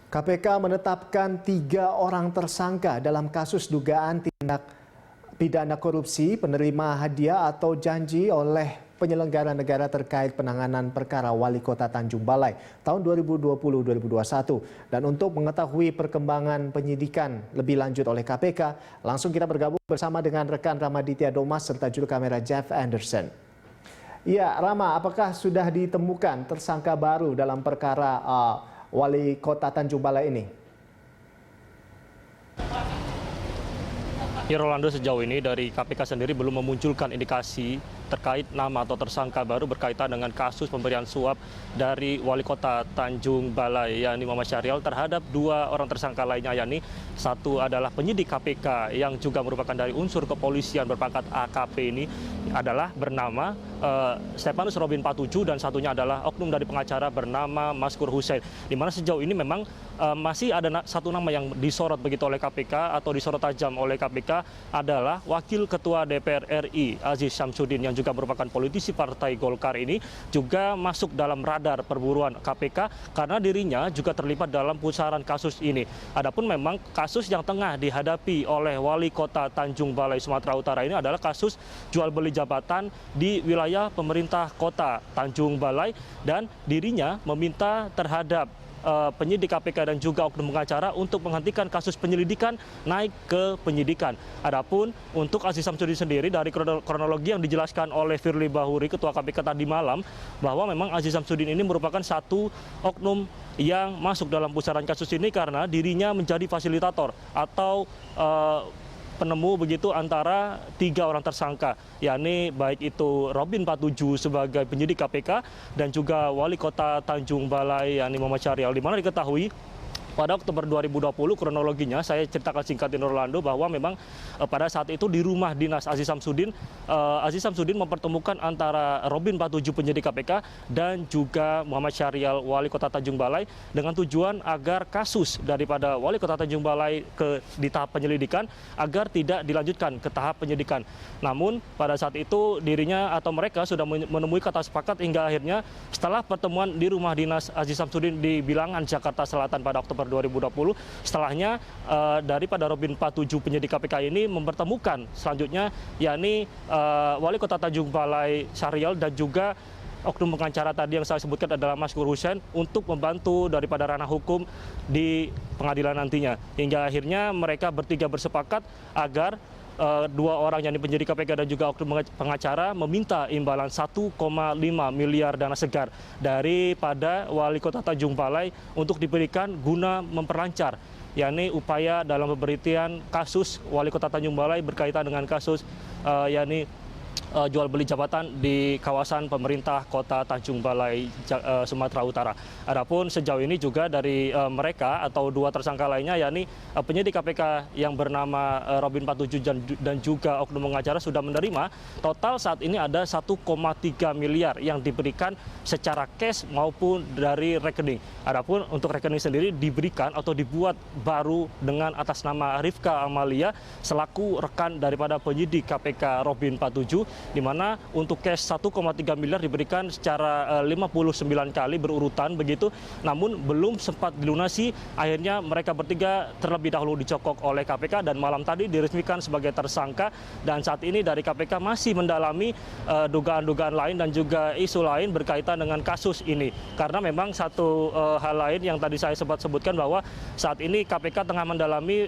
KPK menetapkan 3 orang tersangka dalam kasus dugaan tindak pidana korupsi, penerima hadiah atau janji oleh penyelenggara negara terkait penanganan perkara Wali Kota Tanjung Balai tahun 2020-2021. Dan untuk mengetahui perkembangan penyidikan lebih lanjut oleh KPK, langsung kita bergabung bersama dengan rekan Ramaditya Domas serta juru kamera Jeff Anderson. Ya, Rama, apakah sudah ditemukan tersangka baru dalam perkara Wali Kota Tanjung Balai ini? Ya, Rolando, sejauh ini dari KPK sendiri belum memunculkan indikasi terkait nama atau tersangka baru berkaitan dengan kasus pemberian suap dari Wali Kota Tanjung Balai, yakni Muhammad Syahrial, terhadap 2 orang tersangka lainnya, yakni satu adalah penyidik KPK yang juga merupakan dari unsur kepolisian berpangkat AKP ini adalah bernama Stefanus Robin Patuju, dan satunya adalah oknum dari pengacara bernama Maskur Hussein. Di mana sejauh ini memang masih ada satu nama yang disorot begitu oleh KPK atau disorot tajam oleh KPK adalah Wakil Ketua DPR RI Aziz Syamsuddin yang juga merupakan politisi Partai Golkar ini juga masuk dalam radar perburuan KPK karena dirinya juga terlibat dalam pusaran kasus ini. Adapun memang kasus yang tengah dihadapi oleh Wali Kota Tanjung Balai Sumatera Utara ini adalah kasus jual beli jabatan di wilayah pemerintah Kota Tanjung Balai, dan dirinya meminta terhadap penyidik KPK dan juga oknum pengacara untuk menghentikan kasus penyelidikan naik ke penyidikan. Adapun untuk Aziz Syamsuddin sendiri, dari kronologi yang dijelaskan oleh Firly Bahuri, Ketua KPK tadi malam, bahwa memang Aziz Syamsuddin ini merupakan satu oknum yang masuk dalam pusaran kasus ini karena dirinya menjadi fasilitator atau penemu begitu antara 3 orang tersangka, yakni baik itu Robin Patuju sebagai penyidik KPK dan juga Wali Kota Tanjung Balai, yakni Muhammad Syahrial, di mana diketahui pada Oktober 2020, kronologinya saya ceritakan singkat di Orlando, bahwa memang pada saat itu di rumah dinas Aziz Syamsuddin mempertemukan antara Robin Patuju penyidik KPK dan juga Muhammad Syahrial Wali Kota Tanjung Balai dengan tujuan agar kasus daripada Wali Kota Tanjung Balai di tahap penyelidikan agar tidak dilanjutkan ke tahap penyidikan. Namun pada saat itu dirinya atau mereka sudah menemui kata sepakat hingga akhirnya setelah pertemuan di rumah dinas Aziz Syamsuddin di Bilangan, Jakarta Selatan pada Oktober 2020, setelahnya daripada Robin Patuju penyidik KPK ini mempertemukan selanjutnya, yakni Wali Kota Tanjung Balai Syahrial dan juga oknum pengacara tadi yang saya sebutkan adalah Maskur Hussein untuk membantu daripada ranah hukum di pengadilan nantinya. Hingga akhirnya mereka bertiga bersepakat agar 2 orang yakni penyidik KPK dan juga oknum pengacara meminta imbalan 1,5 miliar dana segar daripada Wali Kota Tanjung Balai untuk diberikan guna memperlancar, yakni upaya dalam pemberhentian kasus Wali Kota Tanjung Balai berkaitan dengan kasus yakni jual beli jabatan di kawasan pemerintah Kota Tanjung Balai, Sumatera Utara. Adapun sejauh ini juga dari mereka atau 2 tersangka lainnya, yakni penyidik KPK yang bernama Robin Patuju dan juga oknum pengacara sudah menerima total saat ini ada 1,3 miliar yang diberikan secara cash maupun dari rekening. Adapun untuk rekening sendiri diberikan atau dibuat baru dengan atas nama Rifka Amalia selaku rekan daripada penyidik KPK Robin Patuju, di mana untuk cash 1,3 miliar diberikan secara 59 kali berurutan begitu, namun belum sempat dilunasi. Akhirnya mereka bertiga terlebih dahulu dicokok oleh KPK dan malam tadi diresmikan sebagai tersangka, dan saat ini dari KPK masih mendalami dugaan-dugaan lain dan juga isu lain berkaitan dengan kasus ini. Karena memang satu hal lain yang tadi saya sempat sebutkan bahwa saat ini KPK tengah mendalami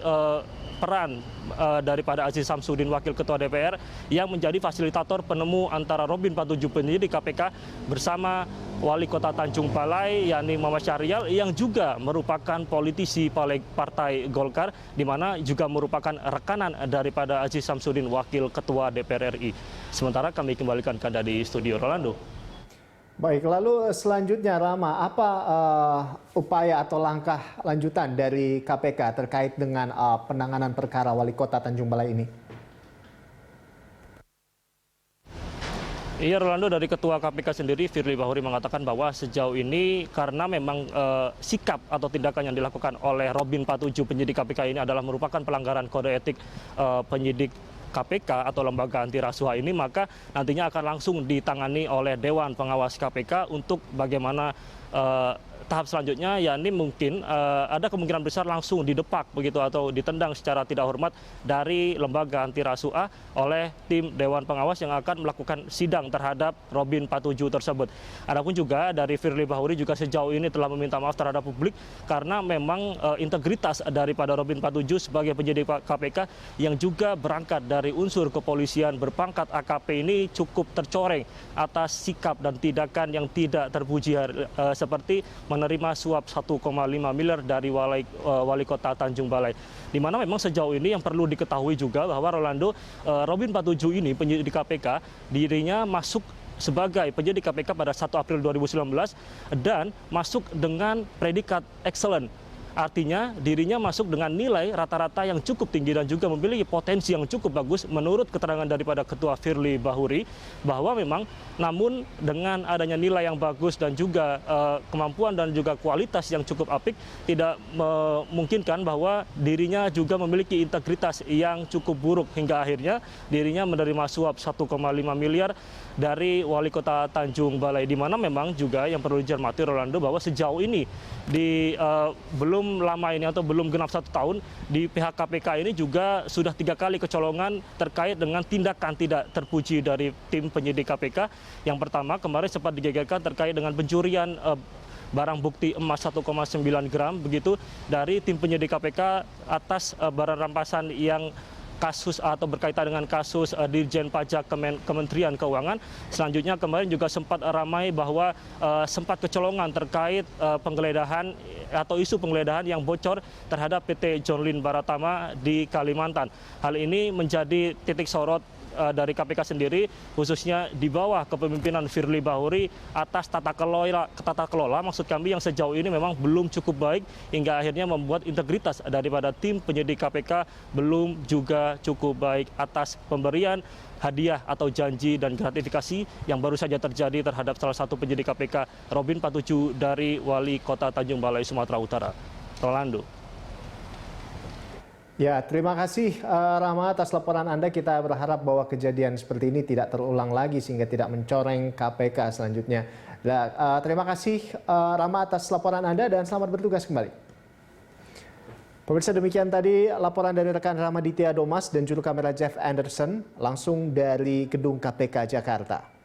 peran daripada Aziz Syamsuddin Wakil Ketua DPR yang menjadi fasilitator penemu antara Robin Patuju penyidik KPK bersama Wali Kota Tanjung Balai, yakni Muhammad Syahrial yang juga merupakan politisi Partai Golkar, di mana juga merupakan rekanan daripada Aziz Syamsuddin Wakil Ketua DPR RI. Sementara kami kembalikan ke Anda di studio, Rolando. Baik, lalu selanjutnya Rama, apa upaya atau langkah lanjutan dari KPK terkait dengan penanganan perkara Wali Kota Tanjung Balai ini? Iya, Rolando, dari Ketua KPK sendiri Firly Bahuri mengatakan bahwa sejauh ini karena memang sikap atau tindakan yang dilakukan oleh Robin Patuju penyidik KPK ini adalah merupakan pelanggaran kode etik penyidik KPK atau lembaga anti rasuah ini, maka nantinya akan langsung ditangani oleh Dewan Pengawas KPK untuk bagaimana tahap selanjutnya yakni mungkin ada kemungkinan besar langsung didepak begitu atau ditendang secara tidak hormat dari lembaga anti rasuah oleh tim Dewan Pengawas yang akan melakukan sidang terhadap Robin 47 tersebut. Adapun juga dari Firly Bahuri juga sejauh ini telah meminta maaf terhadap publik karena memang integritas daripada Robin 47 sebagai penyidik KPK yang juga berangkat dari unsur kepolisian berpangkat AKP ini cukup tercoreng atas sikap dan tindakan yang tidak terpuji seperti menerima suap 1,5 miliar dari wali kota Tanjung Balai. Di mana memang sejauh ini yang perlu diketahui juga bahwa Robin 47 ini penyidik KPK dirinya masuk sebagai penyidik KPK pada 1 April 2019 dan masuk dengan predikat excellent. Artinya dirinya masuk dengan nilai rata-rata yang cukup tinggi dan juga memiliki potensi yang cukup bagus menurut keterangan daripada Ketua Firly Bahuri bahwa memang namun dengan adanya nilai yang bagus dan juga kemampuan dan juga kualitas yang cukup apik tidak memungkinkan bahwa dirinya juga memiliki integritas yang cukup buruk hingga akhirnya dirinya menerima suap 1,5 miliar dari wali kota Tanjung Balai, di mana memang juga yang perlu dicermati Rolando bahwa sejauh ini di belum lama ini atau belum genap 1 tahun di pihak KPK ini juga sudah 3 kali kecolongan terkait dengan tindakan tidak terpuji dari tim penyidik KPK. Yang pertama kemarin sempat digegerkan terkait dengan pencurian barang bukti emas 1,9 gram begitu dari tim penyidik KPK atas barang rampasan yang kasus atau berkaitan dengan kasus Dirjen Pajak Kementerian Keuangan. Selanjutnya kemarin juga sempat ramai bahwa sempat kecolongan terkait penggeledahan atau isu penggeledahan yang bocor terhadap PT John Lynn Baratama di Kalimantan. Hal ini menjadi titik sorot dari KPK sendiri, khususnya di bawah kepemimpinan Firly Bahuri atas tata kelola maksud kami yang sejauh ini memang belum cukup baik hingga akhirnya membuat integritas daripada tim penyidik KPK belum juga cukup baik atas pemberian hadiah atau janji dan gratifikasi yang baru saja terjadi terhadap salah satu penyidik KPK Robin 47 dari Wali Kota Tanjung Balai, Sumatera Utara. Rolando. Ya, terima kasih Rama atas laporan Anda. Kita berharap bahwa kejadian seperti ini tidak terulang lagi sehingga tidak mencoreng KPK selanjutnya. Nah, terima kasih Rama atas laporan Anda dan selamat bertugas kembali. Pemirsa, demikian tadi laporan dari rekan Ramaditya Domas dan juru kamera Jeff Anderson langsung dari gedung KPK Jakarta.